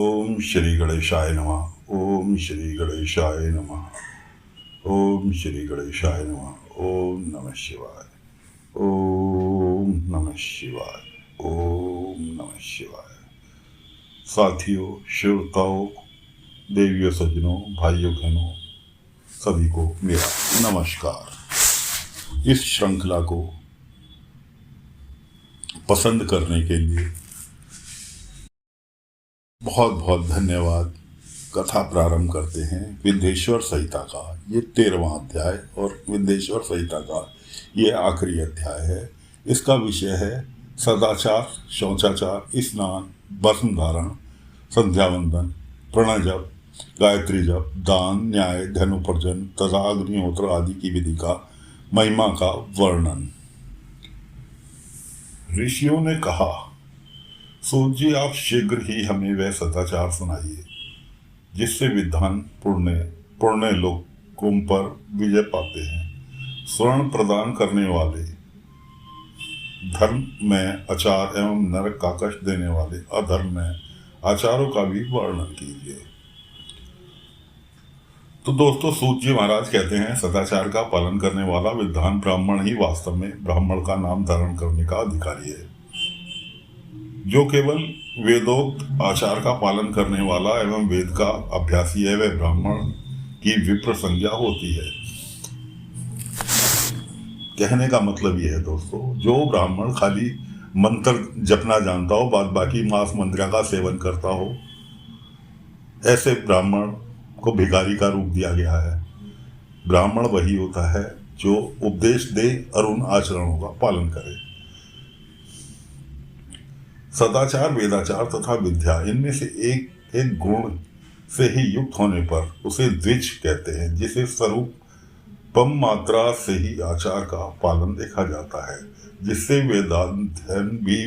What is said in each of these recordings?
ओम श्री गणेशाय नमः। ओम श्री गणेशाय नमः। ओम श्री गणेशाय नमः। ओम नमः शिवाय। ओम नमः शिवाय। ओम नमः शिवाय। साथियों, श्रोताओं, देवियों, सज्जनों, भाइयों, बहनों, सभी को मेरा नमस्कार। इस श्रृंखला को पसंद करने के लिए बहुत बहुत धन्यवाद। कथा प्रारंभ करते हैं विंध्येश्वर संहिता का। ये 13वां अध्याय और विंध्येश्वर संहिता का ये आखिरी अध्याय है। इसका विषय है सदाचार, शौचाचार, स्नान, भस्म धारण, संध्या वंदन, प्रण जप, गायत्री जप, दान, न्याय, धनुपर्जन तथा अग्निहोत्र आदि की विधि का महिमा का वर्णन। ऋषियों ने कहा, सूत जी, आप शीघ्र ही हमें वह सदाचार सुनाइए जिससे विद्वान पुण्य लोकों पर विजय पाते हैं। स्वर्ण प्रदान करने वाले, धर्म में आचार एवं नरक का कष्ट देने वाले अधर्म में आचारों का भी वर्णन कीजिए। तो दोस्तों, सूत जी महाराज कहते हैं, सदाचार का पालन करने वाला विद्वान ब्राह्मण ही वास्तव में ब्राह्मण का नाम धारण करने का अधिकारी है। जो केवल वेदोक्त आचार का पालन करने वाला एवं वेद का अभ्यासी है, वह ब्राह्मण की विप्र संज्ञा होती है। कहने का मतलब यह है दोस्तों, जो ब्राह्मण खाली मंत्र जपना जानता हो, बाद बाकी मांस मंत्रा का सेवन करता हो, ऐसे ब्राह्मण को भिखारी का रूप दिया गया है। ब्राह्मण वही होता है जो उपदेश दे और उन आचरणों का पालन करे। सदाचार, वेदाचार तथा विद्या, इनमें से एक गुण से ही युक्त होने पर उसे द्विज कहते हैं, जिसे स्वरूपम मात्रा से ही आचार का पालन देखा जाता है, जिससे वेदाध्ययन भी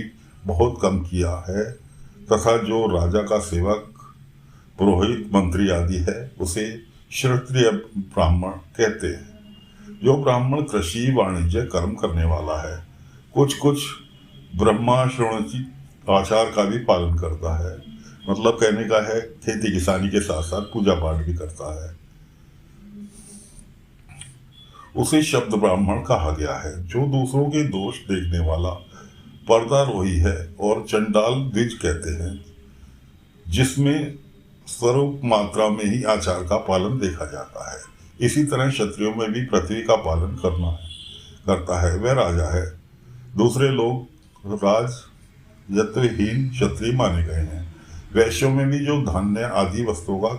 बहुत कम किया है तथा जो राजा का सेवक, पुरोहित, मंत्री आदि है, उसे क्षत्रिय ब्राह्मण कहते हैं। जो ब्राह्मण कृषि, वाणिज्य, कर्म करने वाला है, कुछ ब्रह्माश्रवणोचित आचार का भी पालन करता है। मतलब कहने का है, खेती किसानी के साथ साथ पूजा पाठ भी करता है, उसे शब्द ब्राह्मण कहा गया है। जो दूसरों के दोष देखने वाला पर्दारोही है, और चंडाल द्विज कहते हैं, जिसमें स्वरूप मात्रा में ही आचार का पालन देखा जाता है। इसी तरह क्षत्रियों में भी पृथ्वी का पालन करता है, वह राजा है। दूसरे लोग राजयत्वहीन क्षत्रिय माने गए हैं। वैश्यों में भी जो धान्य आदि वस्तुओं का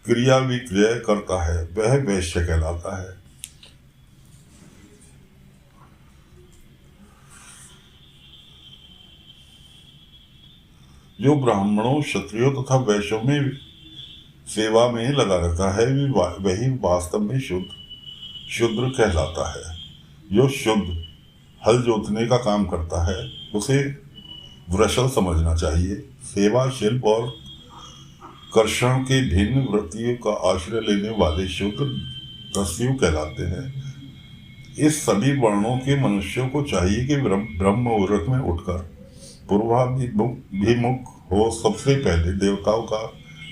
क्रिया विक्रय करता है, वह वैश्य कहलाता है। जो ब्राह्मणों, क्षत्रियों तथा वैश्यों में सेवा में लगा रहता है, वही वास्तव में शूद्र कहलाता है। जो शुद्ध हल जोतने का काम करता है, उसे वृषल समझना चाहिए। सेवा, शिल्प और कर्षण के भिन्न वृत्तियों का आश्रय लेने वाले शूद्र दस्यु कहलाते हैं। इस सभी वर्णों के मनुष्यों को चाहिए कि ब्रह्म मुहूर्त में उठकर पूर्वाभिमुख हो, सबसे पहले देवताओं का,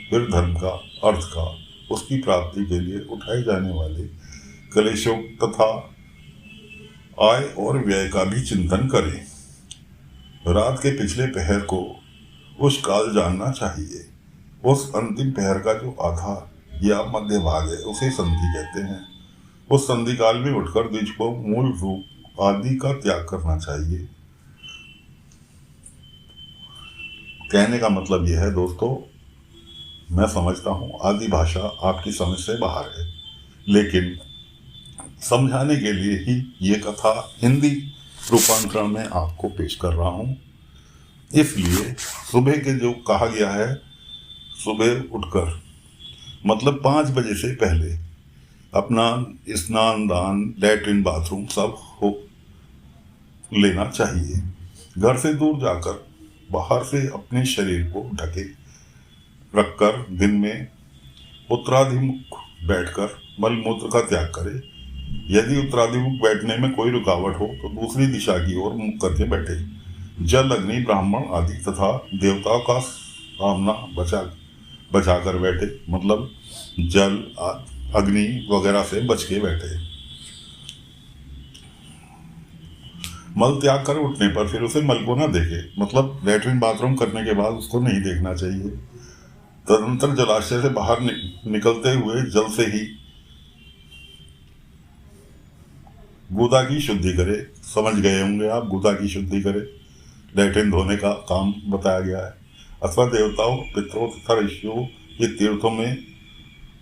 फिर धर्म का, अर्थ का, उसकी प्राप्ति के लिए उठाए जाने वाले क्लेशों तथा आय और व्यय का भी चिंतन करें। रात के पिछले पहर को उस काल जानना चाहिए। उस अंतिम पहर का जो आधा या मध्य भाग है, उसे संधि कहते हैं। उस संधि काल में उठकर द्विज को मूल रूप आदि का त्याग करना चाहिए। कहने का मतलब यह है दोस्तों, मैं समझता हूँ आदि भाषा आपकी समझ से बाहर है, लेकिन समझाने के लिए ही ये कथा हिंदी रूपांतरण में आपको पेश कर रहा हूँ। इसलिए सुबह के जो कहा गया है, सुबह उठकर मतलब 5 बजे से पहले अपना स्नान, दान, लैट्रिन, बाथरूम सब हो लेना चाहिए। घर से दूर जाकर बाहर से अपने शरीर को ढके रखकर दिन में उत्तराभिमुख बैठकर मलमूत्र का त्याग करें। यदि उत्तराभिमुख बैठने में कोई रुकावट हो तो दूसरी दिशा की ओर मुख करके बैठे। जल, अग्नि, ब्राह्मण आदि तथा देवताओं का सामना बचा कर बैठे, मतलब जल अग्नि वगैरह से बच के बैठे। मल त्याग कर उठने पर फिर उसे मल को ना देखे, मतलब लेटरिन बाथरूम करने के बाद उसको नहीं देखना चाहिए। तदनंतर जलाशय से बाहर निकलते हुए जल से ही गुदा की शुद्धि करे। समझ गए होंगे आप, गुदा की शुद्धि करे, लैट्रिन धोने का काम बताया गया है। अथवा देवताओं, पितरों तथा ऋषियों के तीर्थों में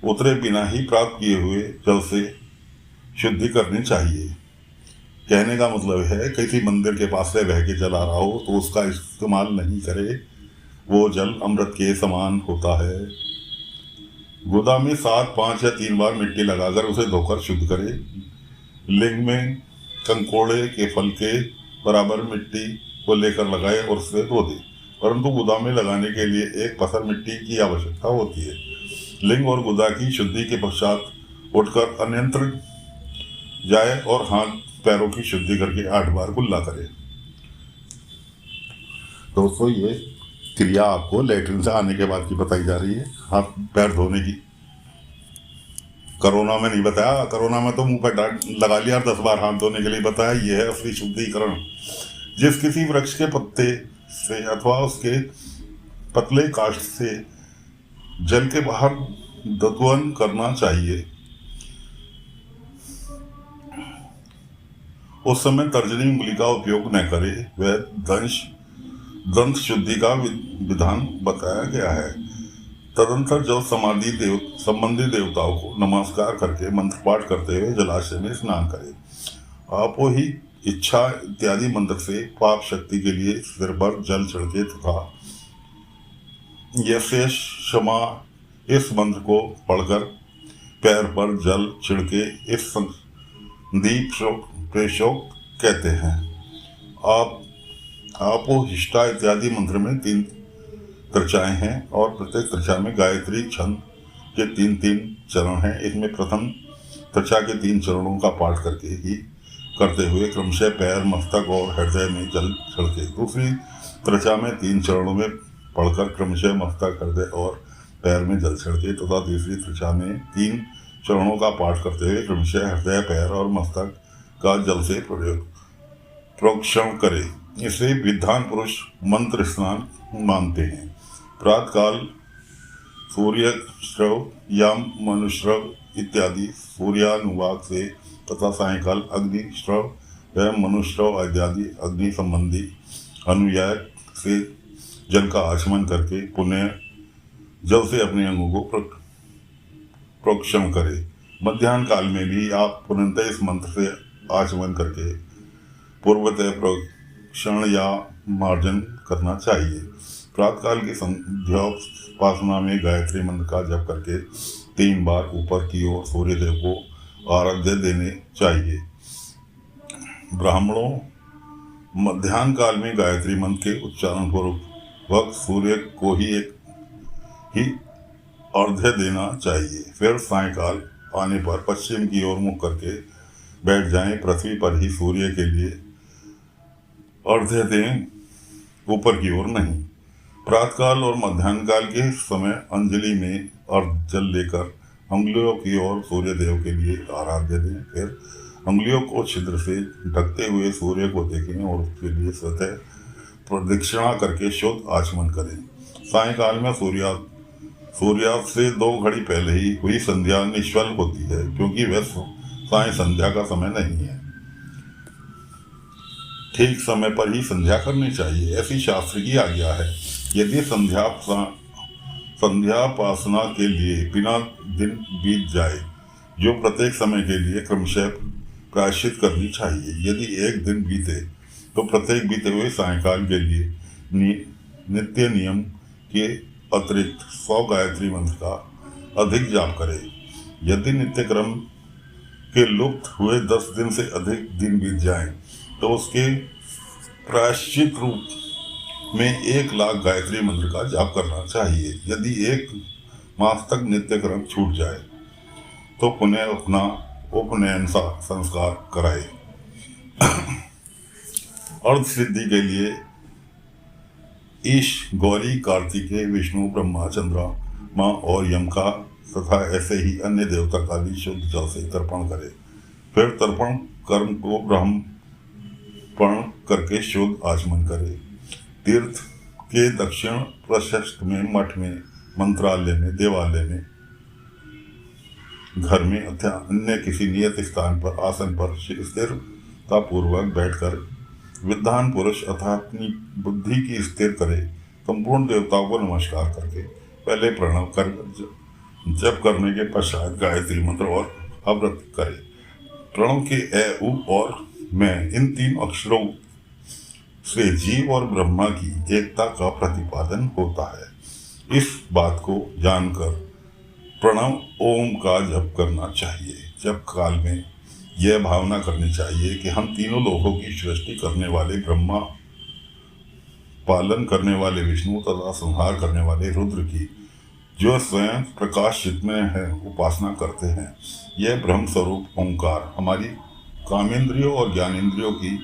उतरे बिना ही प्राप्त किए हुए जल से शुद्धि करनी चाहिए। कहने का मतलब है, किसी मंदिर के पास से बह के जल आ रहा हो तो उसका इस्तेमाल नहीं करे, वो जल अमृत के समान होता है। गुदा में 7, 5 या 3 बार मिट्टी लगाकर उसे धोकर शुद्ध करे। लिंग में कंकोड़े के फल के बराबर मिट्टी को लेकर लगाए और उसे धो दे, परंतु गुदा में लगाने के लिए एक पत्थर मिट्टी की आवश्यकता होती है। लिंग और गुदा की शुद्धि के पश्चात उठकर अन्यंत्र जाए और हाथ पैरों की शुद्धि करके 8 बार कुल्ला करे। दोस्तों, ये क्रिया आपको लेटरिन से आने के बाद की बताई जा रही है, हाथ पैर धोने की। कोरोना में नहीं बताया, कोरोना में तो मुंह पर डांट लगा लिया और 10 बार हाथ धोने के लिए बताया। यह है असली शुद्धिकरण। जिस किसी वृक्ष के पत्ते से अथवा उसके पतले काष्ठ से जल के बाहर दत्वन करना चाहिए, उस समय तर्जनी उंगली का उपयोग न करे। वह दंत शुद्धि का विधान बताया गया है। तदंतर जल समाधि संबंधी देवताओं को नमस्कार करके मंत्र पाठ करते हुए जलाशय में स्नान करे। आपो ही इच्छा इत्यादि मंत्र से पाप शक्ति के लिए सिर पर जल छिड़के तथा यस्य क्षमा इस मंत्र को पढ़कर पैर पर जल छिड़के इस संदीप प्रेषोक कहते हैं। आपो हिष्टा इत्यादि मंत्र में 3 त्रचाएं हैं और प्रत्येक त्रचा में गायत्री छंद के 3-3 चरण हैं। इसमें प्रथम त्रचा के 3 चरणों का पाठ करते हुए क्रमशः पैर, मस्तक और हृदय में जल छिड़के। दूसरी त्रचा में 3 चरणों में पढ़कर क्रमशः मस्तक, हृदय और पैर में जल छिड़के तथा तीसरी त्रचा में 3 चरणों का पाठ करते हुए क्रमशः हृदय, पैर और मस्तक का जल से प्रोक्षण करे। इसे विद्वान पुरुष मंत्र स्नान मानते हैं। प्रातःकाल सूर्य श्रव या मनुश्रव इत्यादि सूर्यानुवाक से तथा सायंकाल अग्नि श्रव व मनुश्रव इत्यादि अग्नि संबंधी अनुयाय से जल का आचमन करके पुण्य जल से अपने अंगों को प्रोक्षण करे। मध्याह्न काल में भी आप पुनः इस मंत्र से आचमन करके पूर्वतः प्रोक्षण या मार्जन करना चाहिए। प्रातःकाल की संध्योपासना में गायत्री मंत्र का जप करके 3 बार ऊपर की ओर सूर्यदेव को आराध्य देने चाहिए। ब्राह्मणों मध्याह्न काल में गायत्री मंत्र के उच्चारण पूर्वक सूर्य को ही अर्घ्य देना चाहिए। फिर सायंकाल आने पर पश्चिम की ओर मुख करके बैठ जाएं। पृथ्वी पर ही सूर्य के लिए अर्घ्य दें, ऊपर की ओर नहीं। प्रातःकाल और मध्याह्न काल के समय अंजलि में जल लेकर अंगुलियों की ओर सूर्य देव के लिए आराध्य दें। फिर अंगुलियों को छिद्र से ढकते हुए सूर्य को देखें और उसके लिए स्वतः प्रदक्षिणा करके शुद्ध आचमन करें। सायंकाल में सूर्यास्त से 2 घड़ी पहले ही हुई संध्या निष्फल होती है, क्योंकि वह साय संध्या का समय नहीं है। ठीक समय पर ही संध्या करनी चाहिए, ऐसी शास्त्र की आज्ञा है। यदि संध्यापासना के लिए बिना दिन बीत जाए, जो प्रत्येक समय के लिए क्रमशः प्रायश्चित करनी चाहिए। यदि एक दिन बीते तो प्रत्येक बीते हुए सायंकाल के लिए नित्य नियम के अतिरिक्त 100 गायत्री मंत्र का अधिक जाप करे। यदि नित्य क्रम के लुप्त हुए 10 दिन से अधिक दिन बीत जाएं, तो उसके प्रायश्चित रूप में 1 लाख गायत्री मंत्र का जाप करना चाहिए। यदि 1 मास तक नित्य क्रम छूट जाए तो पुनः अपना उपनयन संस्कार कराए। अर्ध सिद्धि के लिए ईश, गौरी, कार्तिकेय, विष्णु, ब्रह्मा, चंद्रमा और यम का तथा ऐसे ही अन्य देवता का भी शुद्ध जल से तर्पण करे। फिर तर्पण कर्म को ब्रह्मपण करके शुद्ध आचमन करे। तीर्थ के दक्षिण प्रशस्त में, मठ में, मंत्रालय में, देवालय में, घर में अथवा अन्य किसी नियत स्थान पर आसन पर स्थिरता पूर्वक बैठकर विद्वान पुरुष अथवा अपनी बुद्धि की स्थिर करे संपूर्ण देवताओं को नमस्कार करके पहले प्रणव कर जप करने के पश्चात गायत्री मंत्र और आवृत्ति करे। प्रणव के ए, उ और मैं इन तीन अक्षरों से जीव और ब्रह्मा की एकता का प्रतिपादन होता है। इस बात को जानकर प्रणव ओम का जप करना चाहिए। जप काल में यह भावना करनी चाहिए कि हम तीनों लोकों की सृष्टि करने वाले ब्रह्मा, पालन करने वाले विष्णु तथा संहार करने वाले रुद्र की जो स्वयं प्रकाशित में है उपासना करते हैं। यह ब्रह्म स्वरूप ओंकार हमारी कामेंद्रियों और ज्ञानेंद्रियों की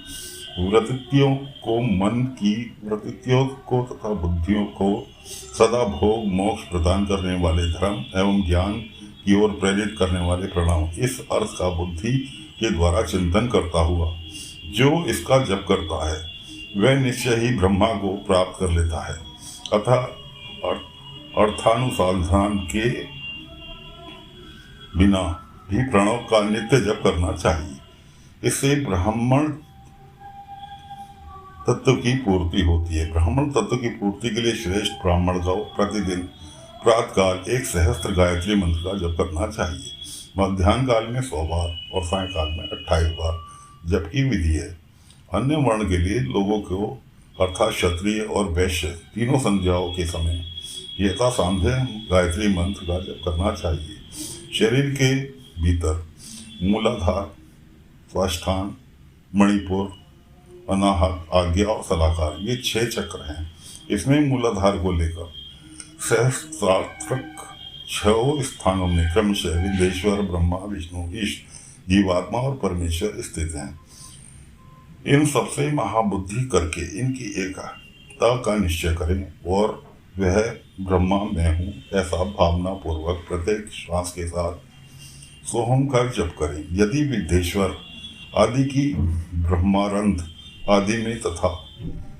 वृत्तियों को, मन की वृत्तियों को तथा बुद्धियों को सदा भोग मोक्ष प्रदान करने वाले धर्म एवं ज्ञान की ओर प्रेरित करने वाले प्रणव, इस अर्थ का बुद्धि के द्वारा चिंतन करता हुआ जो इसका जप करता है वह निश्चय ही ब्रह्मा को प्राप्त कर लेता है। अतः अर्थानुसंधान के बिना भी प्रणव का नित्य जप करना चाहिए। इससे ब्राह्मण तत्व की पूर्ति होती है। ब्राह्मण तत्व की पूर्ति के लिए श्रेष्ठ ब्राह्मण को प्रतिदिन प्रातःकाल 1 सहस्त्र गायत्री मंत्र का जप करना चाहिए। मध्याह्न काल में 100 बार और सायंकाल में 28 बार जप की विधि है। अन्य वर्ण के लिए लोगों को अर्थात क्षत्रिय और वैश्य तीनों संध्याओं के समय यथा सांध्य गायत्री मंत्र का जप करना चाहिए। शरीर के भीतर मूलाधार, स्वाधिष्ठान, मणिपुर, अनाहत, आज्ञा और सलाहकार ये 6 चक्र हैं। इसमें मूलाधार को लेकर सहस्त्रार्थ 6 स्थानों में क्रमशः विंध्येश्वर, ब्रह्मा, विष्णु, ईश, जीवात्मा और परमेश्वर स्थित हैं। इन सबसे महाबुद्धि करके इनकी एकता का निश्चय करें और वह ब्रह्मा मैं हूँ ऐसा भावना पूर्वक प्रत्येक श्वास के साथ सोहम का जप करें। यदि विंध्येश्वर आदि की ब्रह्मारंध आदि में तथा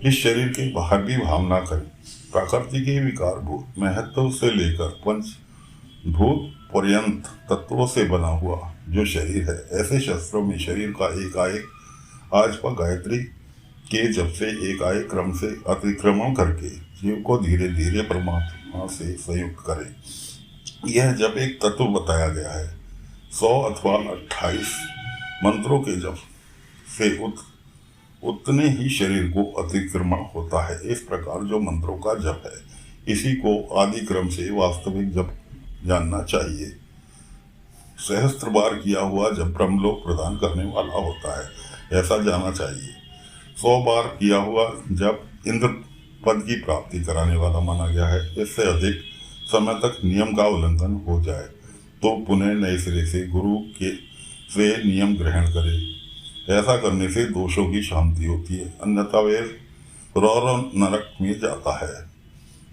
इस शरीर के बाहर भी भावना करें। प्रकृति के विकारभूत महत्व से लेकर पंचभूत पर्यंत तत्वों से बना हुआ जो शरीर है, ऐसे शस्त्रों में शरीर का एकाएक आजपा गायत्री के जप से एकाएक क्रम से अतिक्रमण करके जीव को धीरे धीरे परमात्मा से संयुक्त करें। यह जब एक तत्व बताया गया है। 100 अथवा 28 मंत्रों के जप से उतने ही शरीर को अतिक्रमण होता है। इस प्रकार जो मंत्रों का जप है इसी को आदि क्रम से वास्तविक जप जानना चाहिए। सहस्त्र बार किया हुआ जब ब्रह्मलोक प्रदान करने वाला होता है ऐसा जाना चाहिए। 100 बार किया हुआ जब इंद्र पद की प्राप्ति कराने वाला माना गया है। इससे अधिक समय तक नियम का उल्लंघन हो जाए तो पुनः नए सिरे से गुरु के से नियम ग्रहण करे। ऐसा करने से दोषों की शांति होती है, अन्यथा वे रौरव नरक में जाता है।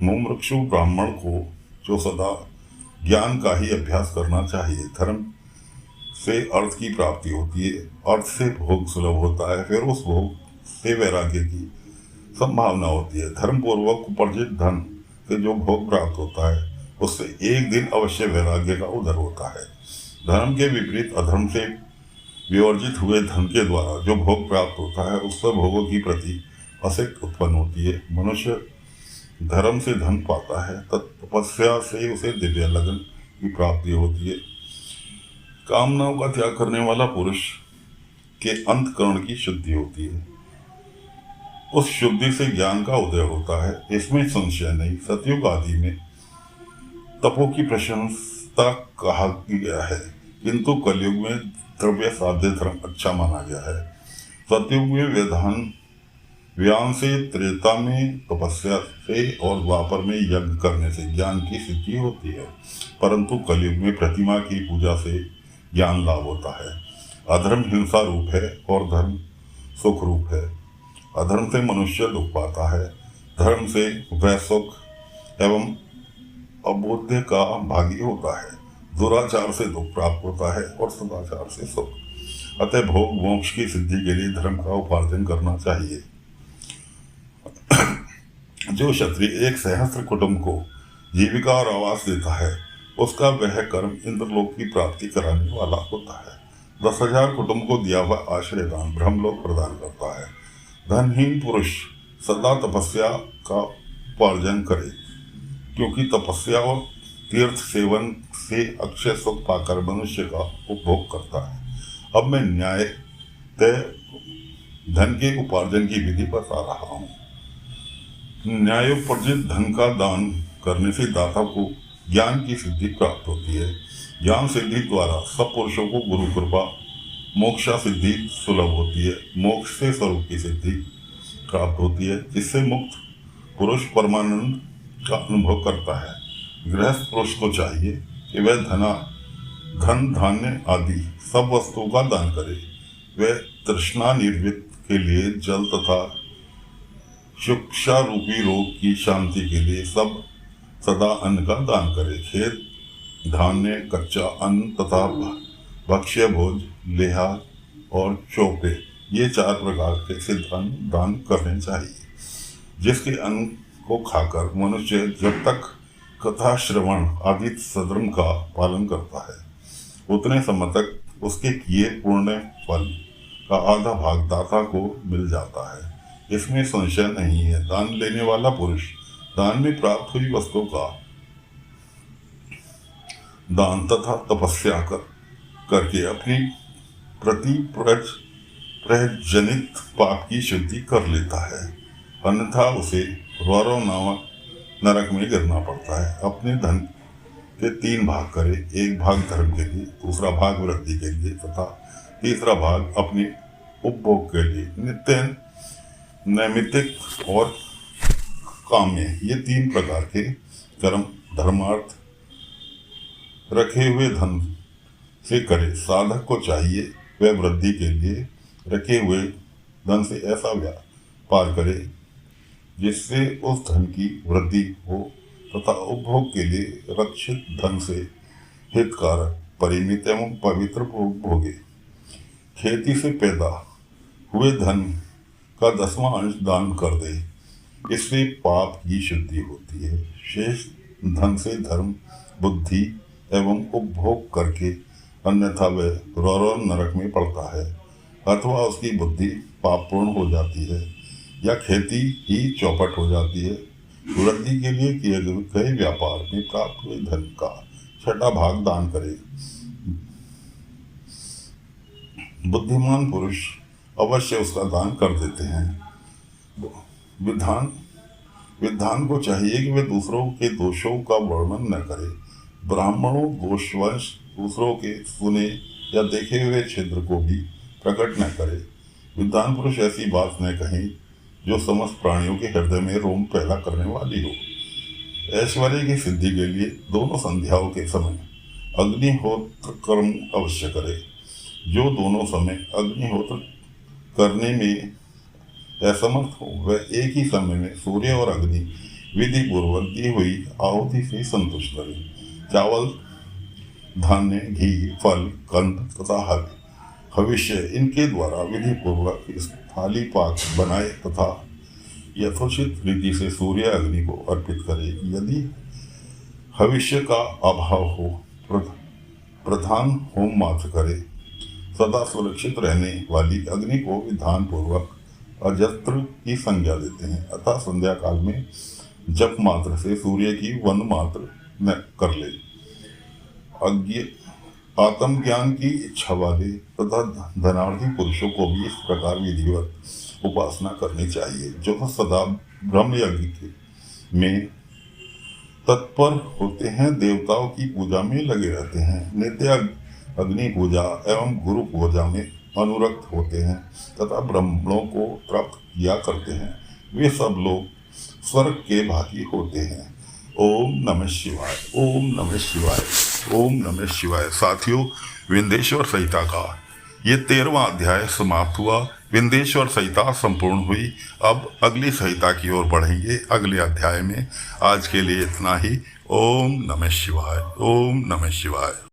मुमुक्षु ब्राह्मण को जो सदा ज्ञान का ही अभ्यास करना चाहिए। धर्म से अर्थ की प्राप्ति होती है, अर्थ से भोग सुलभ होता है, फिर उस भोग से वैराग्य की संभावना होती है। धर्म पूर्वक उपार्जित धन से जो भोग प्राप्त होता है उससे एक दिन अवश्य वैराग्य का उदय होता है। धर्म के विपरीत अधर्म से विवर्जित हुए धन के द्वारा जो भोग प्राप्त होता है उससे भोगों की प्रति आसक्ति उत्पन्न होती है। मनुष्य धर्म से धन पाता है, तपस्या से उसे दिव्य लगन की प्राप्ति होती है। कामनाओं का त्याग करने वाला पुरुष के अंतःकरण की शुद्धि होती है, उस शुद्धि से ज्ञान का उदय होता है, इसमें संशय नहीं। सतयुग आदि में तपों की प्रशंसा कहा गया है, किंतु कलयुग में द्रव्य साध्य धर्म अच्छा माना गया है। सतयुग में व्यान से, त्रेता में तपस्या से और द्वापर में यज्ञ करने से ज्ञान की सिद्धि होती है, परंतु कलयुग में प्रतिमा की पूजा से ज्ञान लाभ होता है। अधर्म हिंसा रूप है और धर्म सुख रूप है। अधर्म से मनुष्य दुख पाता है, धर्म से वह सुख एवं अबोध्य का भागी होता है। दुराचार से दुख प्राप्त होता है और सदाचार से सुख। अतः भोग मोक्ष की सिद्धि के लिए धर्म का उपार्जन करना चाहिए। जो क्षत्रिय एक सहस्त्र कुटुंब को जीविका और आवास देता है, उसका वह कर्म इंद्रलोक की प्राप्ति कराने वाला होता है। 10,000 कुटुंब को दिया हुआ आश्रय दान ब्रह्मलोक प्रदान करता है। धनहीन पुरुष सदा तपस्या का उपार्जन करे, क्योंकि तपस्या और तीर्थ सेवन से अक्षय सुख पाकर मनुष्य का उपभोग करता है। अब मैं न्याय तय धन के उपार्जन की विधि बता रहा हूँ। न्यायोपार्जित धन का दान करने से दाता को ज्ञान की सिद्धि प्राप्त होती है। ज्ञान सिद्धि द्वारा सब पुरुषों को गुरु कृपा मोक्षा सिद्धि सुलभ होती है। मोक्ष से स्वरूप की सिद्धि प्राप्त होती है, जिससे मुक्त पुरुष परमानंद का अनुभव करता है। गृहस्थ पुरुष को चाहिए कि वह धन धान्य आदि सब वस्तुओं का दान करे। वह तृष्णा निवृत्त के लिए जल तथा शिक्षा रूपी रोग की शांति के लिए सदा अन्न का दान करे। खेत धान्य कच्चा अन्न तथा भक्ष्य भोज लेहा और चौपे, ये 4 प्रकार के सिद्ध अन्न दान करने चाहिए। जिसके अन्न को खाकर मनुष्य जब तक कथा श्रवण आदि सधर्म का पालन करता है, उतने समय तक उसके किए पूर्ण फल का आधा भाग दाता को मिल जाता है। इसमें संशय नहीं है। दान लेने वाला पुरुष दान में प्राप्त हुई वस्तुओं का दान तथा तपस्या करके अपनी प्रजनित पाप की शुद्धि कर लेता है, अन्यथा उसे रौरव नामक नरक में गिरना पड़ता है। अपने धन के 3 भाग करे, 1 भाग धर्म के लिए, दूसरा भाग वृद्धि के लिए तथा तीसरा भाग अपने उपभोग के लिए। नैमित्तिक और काम्य, ये 3 प्रकार के कर्म धर्मार्थ रखे हुए धन से करे। साधक को चाहिए वह वृद्धि के लिए रखे हुए धन से ऐसा व्यापार करे जिससे उस धन की वृद्धि हो तथा उपभोग के लिए रक्षित धन से हितकारक परिमित एवं पवित्र भोग भोगे। खेती से पैदा हुए धन का 10वां अंश दान कर दे, इससे पाप की शुद्धि होती है। शेष धन से धर्म बुद्धि एवं उपभोग करके अन्यथा वह रौरव नरक में पड़ता है, अथवा उसकी बुद्धि पापपूर्ण हो जाती है या खेती ही चौपट हो जाती है। वृद्धि के लिए किए गए व्यापार में प्राप्त हुए धन का 6वां भाग दान करे। बुद्धिमान पुरुष अवश्य उसका दान कर देते हैं। विद्वान को चाहिए कि वे दूसरों के दोषों का वर्णन न करे। ब्राह्मणों दोषवश दूसरों के सुने या देखे हुए छिद्र को भी प्रकट न करे। विद्वान पुरुष ऐसी बात न कहे जो समस्त प्राणियों के हृदय में रोम पैदा करने वाली हो। ऐश्वर्य की सिद्धि के लिए दोनों संध्याओं के समय अग्निहोत्र कर्म अवश्य करे। जो दोनों समय अग्निहोत्र करने में असमर्थ हो, वह एक ही समय में सूर्य और अग्नि विधि पूर्वक दी हुई आहुति से संतुष्ट करे। चावल धान्य घी फल कंद तथा हविष्य इनके द्वारा विधि पूर्वक इस थाली पाक बनाए तथा यथोचित रीति से सूर्य अग्नि को अर्पित करे। यदि हविष्य का अभाव हो, प्रधान होम मात्र करे। सदा सुरक्षित रहने वाली अग्नि को विधान पूर्वक अजस्त्र की संज्ञा देते हैं, अतः संध्या काल में जप मात्र से सूर्य की वंद मात्र न कर ले। आत्मज्ञान की इच्छा वाले तथा धनार्थी पुरुषों को भी इस प्रकार विधिवत उपासना करनी चाहिए, जो सदा ब्रह्म यज्ञ में तत्पर होते हैं, देवताओं की पूजा में लगे रहते हैं, नित्य अग्नि पूजा एवं गुरु पूजा में अनुरक्त होते हैं तथा ब्राह्मणों को प्राप्त किया करते हैं। वे सब लोग स्वर्ग के भागी होते हैं। ओम नमः शिवाय, ओम नमः शिवाय, ओम नमः शिवाय। साथियों, विंध्येश्वर संहिता का ये 13वां अध्याय समाप्त हुआ। विंध्येश्वर संहिता संपूर्ण हुई। अब अगली संहिता की ओर बढ़ेंगे अगले अध्याय में। आज के लिए इतना ही। ओम नमः शिवाय। ओम नमः शिवाय।